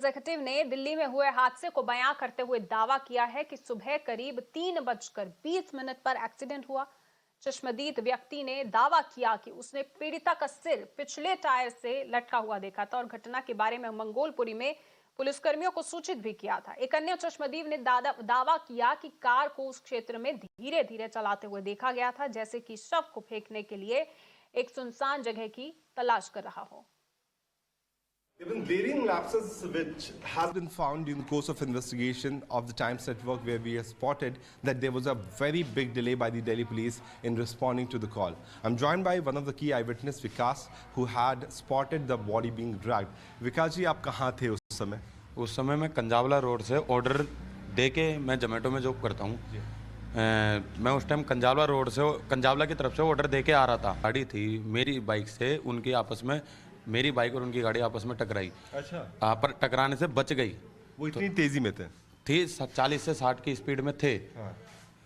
Executive ने दिल्ली में हुए हादसे को बयां करते हुए दावा किया है कि सुबह करीब 3:20 पर एक्सीडेंट हुआ। चश्मदीद व्यक्ति ने दावा किया कि उसने पीड़िता का सिर पिछले टायर से लटका हुआ देखा था और घटना के बारे में मंगोलपुरी में पुलिसकर्मियों को सूचित भी किया था। एक अन्य चश्मदीद ने दावा किया कि कार को उस क्षेत्र में धीरे धीरे चलाते हुए देखा गया था, जैसे कि शव को फेंकने के लिए एक सुनसान जगह की तलाश कर रहा हो। Even varying lapses which has been found in the course of investigation of the Times network, where we have spotted that there was a very big delay by the Delhi police in responding to the call. I'm joined by one of the key eyewitness, Vikas, who had spotted the body being dragged. Vikas ji, आप कहाँ थे उस समय? उस समय मैं कंजावला road से order दे के मैं जोमेटो में जॉब करता हूँ। मैं उस टाइम कंजावला रोड से कंजावला की तरफ से ऑर्डर दे के आ रहा था। गाड़ी थी मेरी बाइक से उनकी आपस में, मेरी बाइक और उनकी गाड़ी आपस में टकराई। अच्छा। पर टकराने से बच गई। वो इतनी तेजी में थे? 40 से 60 की स्पीड में थे। हाँ।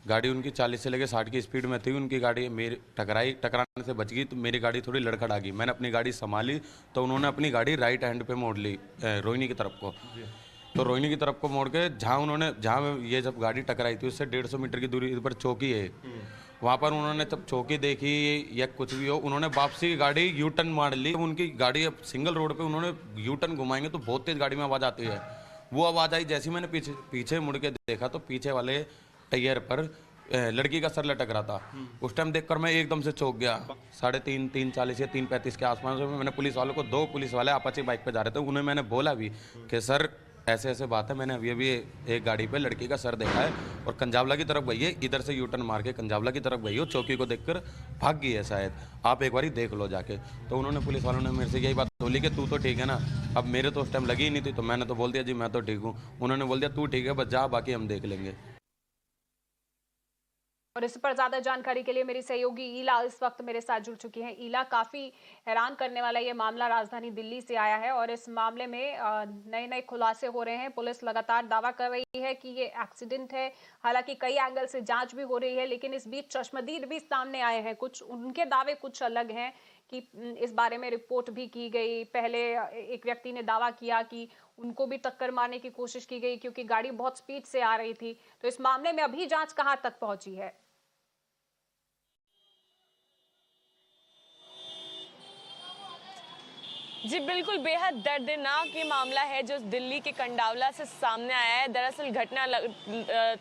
गाड़ी उनकी 40 से लेकर 60 की स्पीड में थी। उनकी गाड़ी मेरी टकराने से बच गई, तो मेरी गाड़ी थोड़ी लड़खड़ा गई। मैंने अपनी गाड़ी संभाली तो उन्होंने अपनी गाड़ी राइट हैंड पे मोड़ ली, रोहिणी की तरफ को। तो रोहिणी की तरफ को मोड़ के जहाँ ये जब गाड़ी टकराई थी उससे 150 मीटर की दूरी पर चौकी है। वहाँ पर उन्होंने जब चौकी देखी या कुछ भी हो, उन्होंने वापसी की गाड़ी यू टर्न मार ली। उनकी गाड़ी अब सिंगल रोड पे उन्होंने यू टर्न घुमाएंगे तो बहुत तेज गाड़ी में आवाज़ आती है। वो आवाज़ आई, जैसे ही मैंने पीछे मुड़ के देखा तो पीछे वाले टायर पर लड़की का सर लटक रहा था। उस टाइम देखकर मैं एकदम से चौंक गया। 3:40 या 3:35 के आसपास में मैंने पुलिस वालों को, 2 पुलिस वाले अपाचे बाइक पे जा रहे थे, उन्हें मैंने बोला भी कि सर ऐसे ऐसे बात है, मैंने अभी एक गाड़ी पे लड़की का सर देखा है और कंजावला की तरफ गई है, इधर से यू टर्न मार के कंजावला की तरफ गई हो, चौकी को देखकर भाग गई है शायद, आप एक बार देख लो जाके। तो उन्होंने, पुलिस वालों ने मेरे से यही बात बोली कि तू तो ठीक है ना। अब मेरे तो उस टाइम लगी ही नहीं थी, तो मैंने तो बोल दिया जी मैं तो ठीक हूँ। उन्होंने बोल दिया तू ठीक है, बस जा, बाकी हम देख लेंगे। और इस पर ज्यादा जानकारी के लिए मेरी सहयोगी ईला इस वक्त मेरे साथ जुड़ चुकी हैं। ईला, काफी हैरान करने वाला ये मामला राजधानी दिल्ली से आया है और इस मामले में नए नए खुलासे हो रहे हैं। पुलिस लगातार दावा कर रही है कि ये एक्सीडेंट है, हालांकि कई एंगल से जांच भी हो रही है, लेकिन इस बीच चश्मदीद भी सामने आए हैं। कुछ उनके दावे कुछ अलग हैं कि इस बारे में रिपोर्ट भी की गई। पहले एक व्यक्ति ने दावा किया कि उनको भी टक्कर मारने की कोशिश की गई क्योंकि गाड़ी बहुत स्पीड से आ रही थी। तो इस मामले में अभी जांच कहां तक पहुंची है? जी बिल्कुल, बेहद दर्दनाक ये मामला है जो दिल्ली के कंडावला से सामने आया है। दरअसल घटना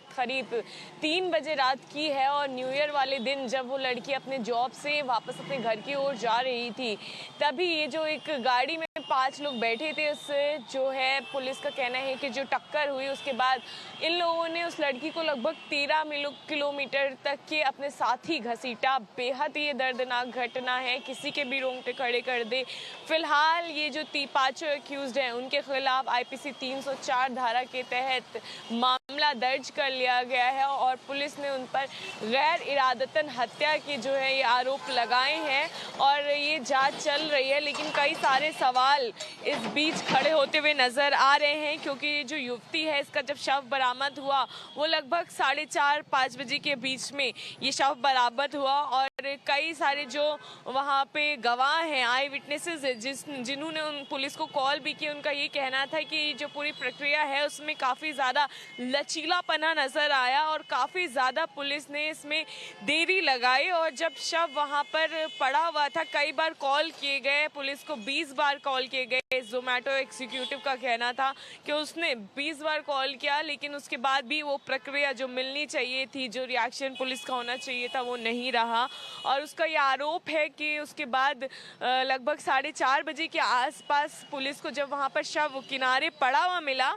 करीब 3 बजे रात की है और न्यू ईयर वाले दिन जब वो लड़की अपने जॉब से वापस अपने घर की ओर जा रही थी, तभी ये जो एक गाड़ी में 5 लोग बैठे थे, उससे जो है पुलिस का कहना है कि जो टक्कर हुई उसके बाद इन लोगों ने उस लड़की को लगभग 13 किलोमीटर तक के अपने साथ ही घसीटा। बेहद ये दर्दनाक घटना है, किसी के भी रोंगटे खड़े कर दे। फिलहाल ये जो 5 एक्यूज्ड हैं उनके खिलाफ आईपीसी 304 धारा के तहत मामला दर्ज कर लिया गया है और पुलिस ने उन पर गैर इरादतन हत्या के जो है ये आरोप लगाए हैं और ये जांच चल रही है। लेकिन कई सारे सवाल इस बीच खड़े होते हुए नजर आ रहे हैं, क्योंकि जो युवती है इसका जब शव बरामद हुआ वो लगभग 4:30-5 बजे के बीच में ये शव बरामद हुआ और कई सारे जो वहाँ पे गवाह हैं, आई विटनेसेस जिन्होंने उन पुलिस को कॉल भी की, उनका ये कहना था कि जो पूरी प्रक्रिया है उसमें काफ़ी ज़्यादा लचीलापना नज़र आया और काफ़ी ज़्यादा पुलिस ने इसमें देरी लगाई। और जब शव वहाँ पर पड़ा हुआ था, कई बार कॉल किए गए, पुलिस को 20 बार कॉल किए गए। जोमेटो एग्जीक्यूटिव का कहना था कि उसने 20 बार कॉल किया, लेकिन उसके बाद भी वो प्रक्रिया जो मिलनी चाहिए थी, जो रिएक्शन पुलिस का होना चाहिए था, वो नहीं रहा। और उसका ये आरोप है कि उसके बाद लगभग 4:30 बजे के आसपास पुलिस को जब वहाँ पर शव किनारे पड़ा हुआ मिला,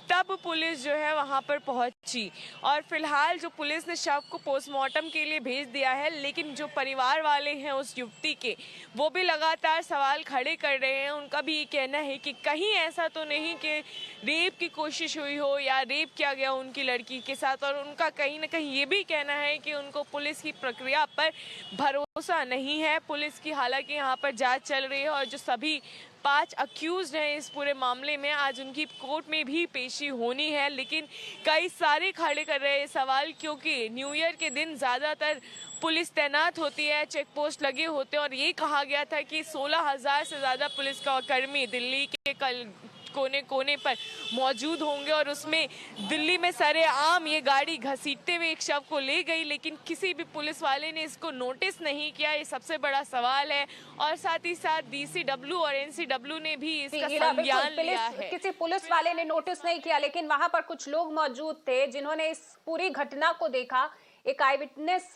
तब पुलिस जो है वहाँ पर पहुंची और फिलहाल जो पुलिस ने शव को पोस्टमार्टम के लिए भेज दिया है। लेकिन जो परिवार वाले हैं उस युवती के, वो भी लगातार सवाल खड़े कर रहे हैं। उनका भी ये कहना है कि कहीं ऐसा तो नहीं कि रेप की कोशिश हुई हो या रेप किया गया उनकी लड़की के साथ। और उनका कहीं ना कहीं ये भी कहना है कि उनको पुलिस की प्रक्रिया पर भरोसा नहीं है। पुलिस की हालांकि यहाँ पर जाँच चल रही है और जो सभी 5 अक्यूज्ड हैं इस पूरे मामले में, आज उनकी कोर्ट में भी पेशी होनी है। लेकिन कई सारे खड़े कर रहे हैं सवाल, क्योंकि न्यू ईयर के दिन ज़्यादातर पुलिस तैनात होती है, चेक पोस्ट लगे होते हैं और ये कहा गया था कि 16,000 से ज़्यादा पुलिस का कर्मी दिल्ली के कोने कोने पर मौजूद होंगे और उसमें दिल्ली में सरेआम ये गाड़ी घसीटते हुए एक शव को ले गई, लेकिन किसी भी पुलिस वाले ने इसको नोटिस नहीं किया। ये सबसे बड़ा सवाल है और साथ ही साथ DCW और NCW ने भी इसका संज्ञान लिया है। किसी पुलिस वाले ने नोटिस नहीं किया, लेकिन वहां पर कुछ लोग मौजूद थे जिन्होंने इस पूरी घटना को देखा। एक आई विटनेस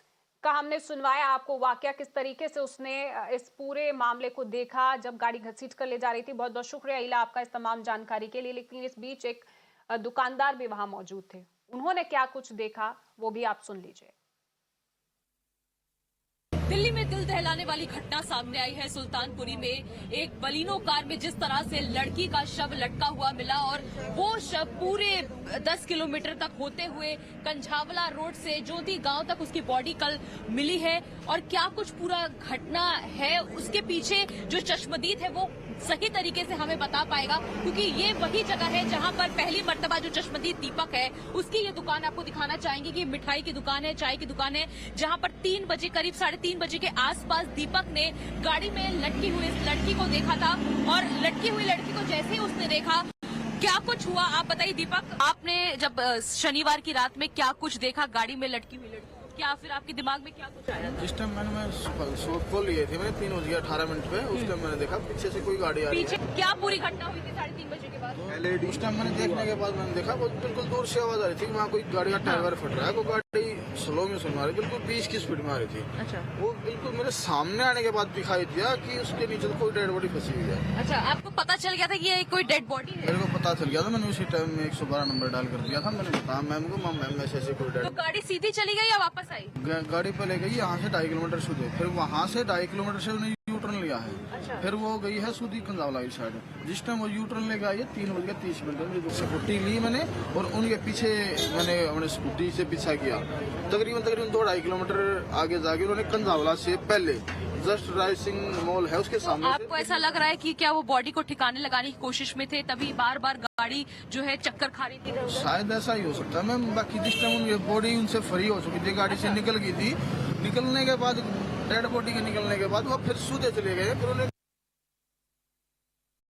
का हमने सुनवाया आपको वाकया, किस तरीके से उसने इस पूरे मामले को देखा जब गाड़ी घसीट कर ले जा रही थी। बहुत बहुत शुक्रिया इला आपका इस तमाम जानकारी के लिए। लेकिन इस बीच एक दुकानदार भी वहां मौजूद थे, उन्होंने क्या कुछ देखा वो भी आप सुन लीजिए। दिल्ली में दिल दहलाने वाली घटना सामने आई है। सुल्तानपुरी में एक बलिनो कार में जिस तरह से लड़की का शव लटका हुआ मिला और वो शव पूरे 10 किलोमीटर तक होते हुए कंझावला रोड से ज्योति गांव तक उसकी बॉडी कल मिली है। और क्या कुछ पूरा घटना है, उसके पीछे जो चश्मदीद है वो सही तरीके से हमें बता पाएगा, क्योंकि ये वही जगह है जहां पर पहली मर्तबा जो चश्मदीद दीपक है उसकी ये दुकान आपको दिखाना चाहेंगे कि मिठाई की दुकान है, चाय की दुकान है, जहां पर 3 बजे करीब 3:30 बजे के आसपास दीपक ने गाड़ी में लटकी हुई इस लड़की को देखा था। और लटकी हुई लड़की को जैसे ही उसने देखा, क्या कुछ हुआ आप बताइए दीपक, आपने जब शनिवार की रात में क्या कुछ देखा गाड़ी में लटकी हुई लड़की, क्या फिर आपके दिमाग में क्या कुछ आया? जिस टाइम मैं शॉप खोल लिए थे, मैंने 3:18 पे उस टाइम मैंने देखा पीछे से कोई गाड़ी आ रही पीछे क्या पूरी घटना हुई थी 3:30 बजे के बाद? उस टाइम मैंने देखने के बाद मैंने देखा वो बिल्कुल दूर से आवाज आ रही थी, वहाँ कोई गाड़ी का टायर फट रहा है, वो गाड़ी स्लो में सुन रही, बिल्कुल 20 की स्पीड में आ रही थी। अच्छा, वो बिल्कुल मेरे सामने आने के बाद दिखाई दिया कि उसके नीचे कोई डेड बॉडी फंसी हुई है। अच्छा, आपको पता चल गया था कि ये कोई डेड बॉडी है? मेरे को पता चल गया था, मैंने उसी टाइम में 112 नंबर डायल कर दिया था। मैंने बताया मैम को, मैम ऐसे कोई तो डेड गाड़ी सीधी चली गई या वापस आई? गाड़ी पे ले गई यहाँ से 2.5 किलोमीटर सीधे, फिर वहाँ से 2.5 किलोमीटर से उन्हें यू टर्न लिया है। अच्छा। फिर वो गई है सूदी कंजावला की साइड। जिस टाइम वो यू टर्न लेके आई है 3:30 में स्कूटी ली मैंने और उनके पीछे मैंने स्कूटी से पीछा किया। तकरीबन 2.5 किलोमीटर आगे जाके उन्होंने कंजावला से पहले जस्ट राइसिंग मॉल है उसके सामने। आपको ऐसा लग रहा है कि क्या वो बॉडी को ठिकाने लगाने की कोशिश में थे, तभी बार बार गाड़ी जो है चक्कर खा रही थी? शायद ऐसा ही हो सकता है मैम। बाकी जिस टाइम उनकी बॉडी उनसे फ्री हो चुकी थी, गाड़ी से निकल गई थी, निकलने के बाद डेड बॉडी के निकलने के बाद वो फिर सूधे चले गए, फिर उन्हें